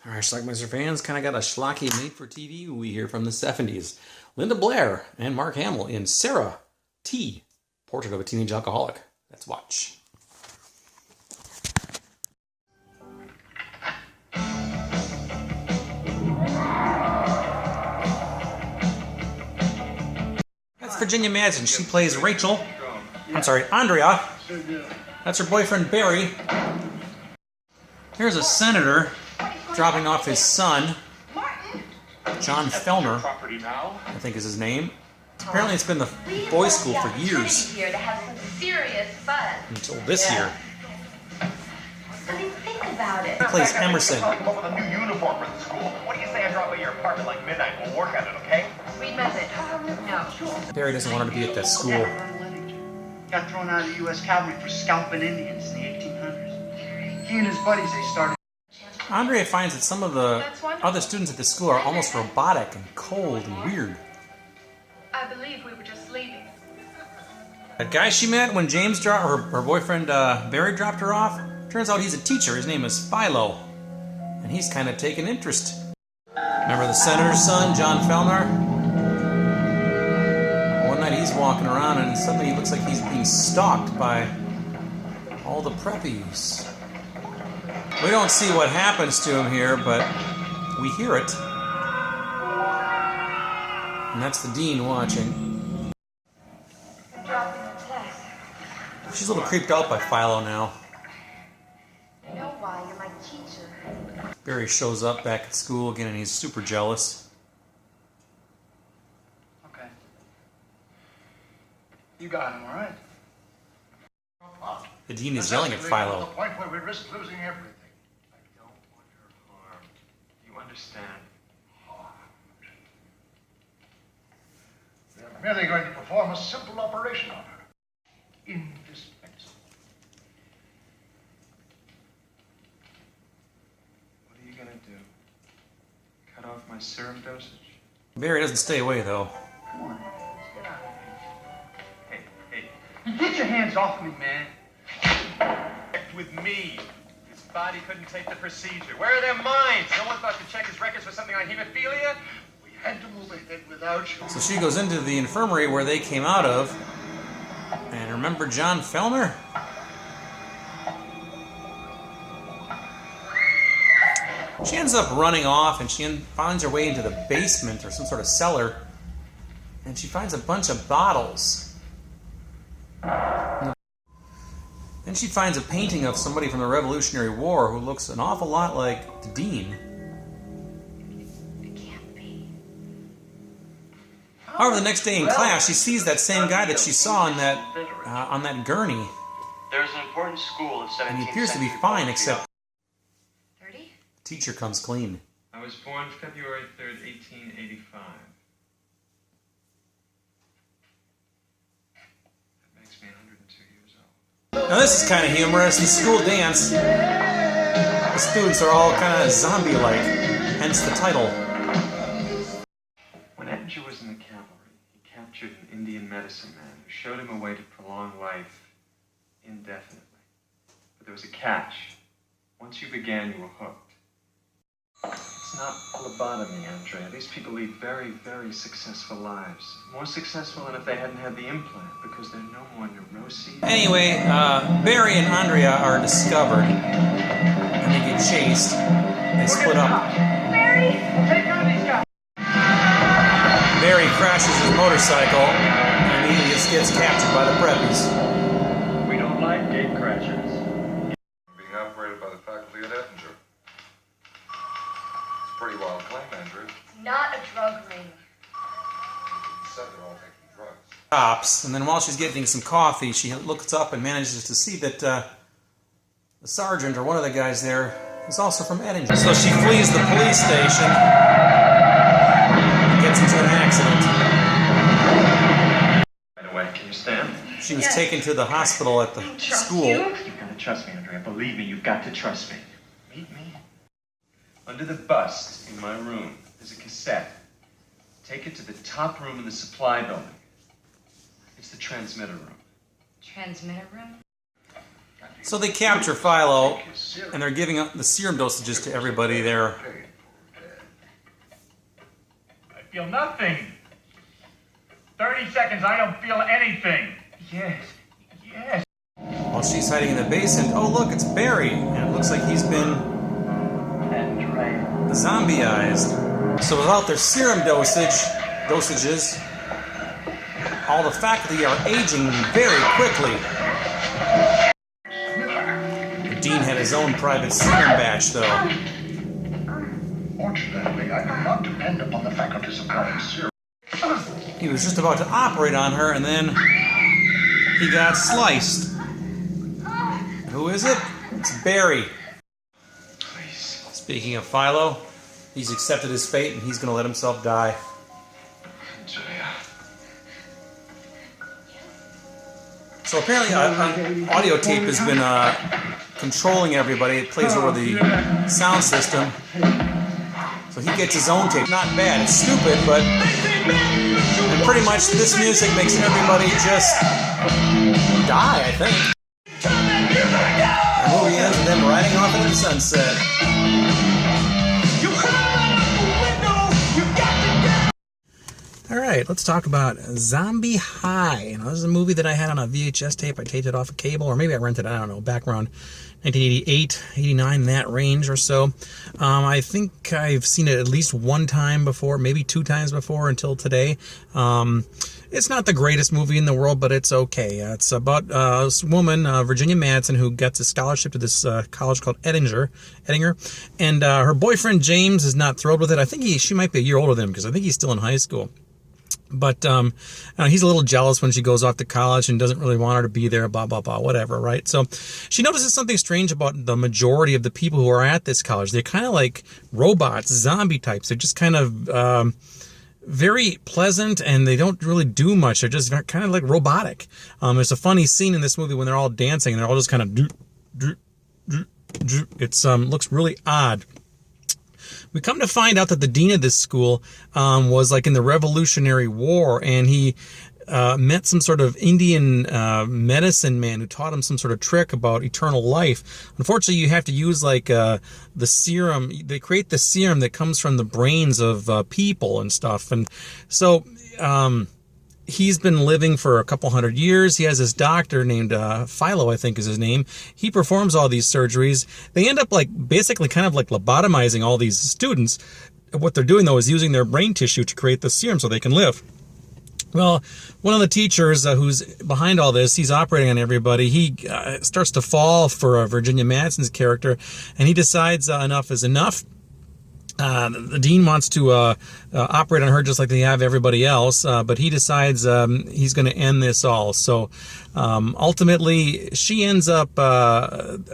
All right, Schlockmeister fans, kind of got a schlocky made-for-TV movie here from the 70s. Linda Blair and Mark Hamill in Sarah T, Portrait of a Teenage Alcoholic. Let's watch. That's Virginia Madsen. She plays Rachel. Andrea. That's her boyfriend, Barry. Here's a senator dropping off his son, John Fellner, I think is his name. Apparently it's been the boys' school for years. Until this year. I mean, think about it. He plays Emerson. Come up with a new uniform for the school. What do you say I drop by your apartment like midnight? We'll work on it, okay? Read message. No. Barry doesn't want her to be at that school. Got thrown out of the U.S. Cavalry for scalping Indians in the 1800s. He and his buddies, they started... Andrea finds that some of the other students at the school are almost robotic and cold and weird. I believe we were just leaving. That guy she met when James her boyfriend Barry dropped her off, turns out he's a teacher. His name is Philo. And he's kind of taken interest. Remember the senator's son, John Fellner? One night he's walking around and suddenly he looks like he's being stalked by all the preppies. We don't see what happens to him here, but we hear it. And that's the dean watching. She's a little creeped out by Philo now. I know why, you're my teacher. Barry shows up back at school again and he's super jealous. Okay. You got him, all right? The dean is yelling at Philo. To the point where we risk losing everything. I don't want her harmed. Do you understand? We are merely going to perform a simple operation on her. Indispensable. What are you gonna do? Cut off my serum dosage? Barry doesn't stay away though. Come on. Hey. You get your hands off me, man. With me. His body couldn't take the procedure. Where are their minds? No one thought to check his records for something like hemophilia? We had to move ahead without you. So she goes into the infirmary where they came out of. And remember John Fellner? She ends up running off and she finds her way into the basement or some sort of cellar. And she finds a bunch of bottles. Then she finds a painting of somebody from the Revolutionary War who looks an awful lot like the dean. It can't be. However, the next day in class, she sees that same guy that she saw on that gurney. There's an important school of 17th And he appears to be century fine, poetry. except 30? the teacher comes clean. I was born February 3rd, 1885. That makes me 102 years old. Now this is kind of humorous. The school dance, the students are all kind of zombie-like, hence the title. When Ettinger was in the cavalry, he captured an Indian medicine man who showed him a way to prolong life indefinitely. But there was a catch. Once you began, you were hooked. It's not lobotomy, Andrea. These people lead very, very successful lives. More successful than if they hadn't had the implant, because there are no more neuroses. Anyway, Barry and Andrea are discovered, and they get chased. They split up. Barry! Take on these guys. Barry crashes his motorcycle, and he just gets captured by the preppies. We don't like gate crashers. Being operated by the faculty at Ettinger. It's a pretty wild claim, Andrew. Not a drug ring. You said they're all taking drugs. Cops, and then while she's getting some coffee, she looks up and manages to see that the sergeant, or one of the guys there, is also from Ettinger. So she flees the police station and gets into an accident. Right away, can you stand? She was taken to the hospital at the school. You've got to trust me, Andrea. Believe me, you've got to trust me. Meet me. Under the bust in my room, there's a cassette. Take it to the top room in the supply building. It's the transmitter room. Transmitter room? Got to So they capture Philo, and they're giving up the serum dosages to everybody there. I feel nothing. 30 seconds, I don't feel anything. Yes. While she's hiding in the basement, oh look, it's Barry, and it looks like he's been zombieized. So without their serum dosages, all the faculty are aging very quickly. The dean had his own private serum batch, though. Fortunately, I could not depend upon the faculty supplying serum. He was just about to operate on her, and then he got sliced. Who is it? It's Barry. Please. Speaking of Philo, he's accepted his fate, and he's going to let himself die. Julia. So apparently an audio tape has been controlling everybody. It plays over the sound system. So he gets his own tape. Not bad. It's stupid, but... And pretty much this music makes everybody just die, I think. The movie ends with them riding off into the sunset. Alright, let's talk about Zombie High. Now, this is a movie that I had on a VHS tape. I taped it off a cable, or maybe I rented it, I don't know, back around 1988, 89, that range or so. I think I've seen it at least one time before, maybe two times before until today. It's not the greatest movie in the world, but it's okay. It's about this woman, Virginia Madsen, who gets a scholarship to this college called Ettinger, and her boyfriend James is not thrilled with it. I think she might be a year older than him, because I think he's still in high school. But he's a little jealous when she goes off to college and doesn't really want her to be there, blah, blah, blah, whatever, right? So she notices something strange about the majority of the people who are at this college. They're kind of like robots, zombie types. They're just kind of very pleasant, and they don't really do much. They're just kind of like robotic. There's a funny scene in this movie when they're all dancing, and they're all just kind of It looks really odd. We come to find out that the dean of this school was like in the Revolutionary War, and he met some sort of Indian medicine man who taught him some sort of trick about eternal life. Unfortunately, you have to use like the serum. They create the serum that comes from the brains of people and stuff. And so he's been living for a couple hundred years. He has this doctor named Philo, I think is his name. He performs all these surgeries. They end up like basically kind of like lobotomizing all these students. What they're doing though is using their brain tissue to create the serum so they can live. Well, one of the teachers who's behind all this, he's operating on everybody. He starts to fall for Virginia Madsen's character, and he decides enough is enough. The dean wants to operate on her just like they have everybody else, but he decides he's going to end this all. So ultimately, she ends up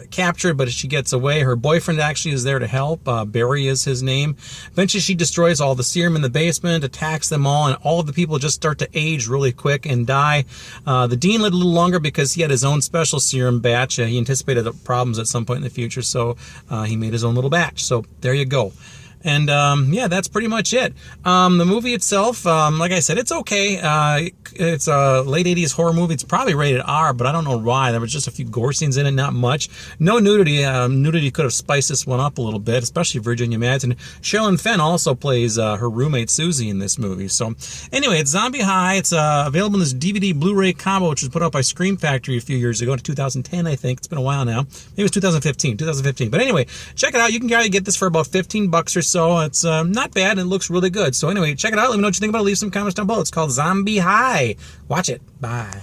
captured, but she gets away. Her boyfriend actually is there to help. Barry is his name. Eventually, she destroys all the serum in the basement, attacks them all, and all of the people just start to age really quick and die. The dean lived a little longer because he had his own special serum batch. He anticipated the problems at some point in the future, so he made his own little batch. So there you go. And, yeah, that's pretty much it. The movie itself, like I said, it's okay. It's a late 80s horror movie. It's probably rated R, but I don't know why. There was just a few gore scenes in it, not much. No nudity. Nudity could have spiced this one up a little bit, especially Virginia Madsen. Sherilyn Fenn also plays her roommate Susie in this movie. So, anyway, it's Zombie High. It's available in this DVD Blu-ray combo, which was put out by Scream Factory a few years ago, in 2010, I think. It's been a while now. Maybe it was 2015. But anyway, check it out. You can probably get this for about $15 or so. It's not bad, and it looks really good. So anyway, check it out. Let me know what you think about it. Leave some comments down below. It's called Zombie High. Watch it. Bye.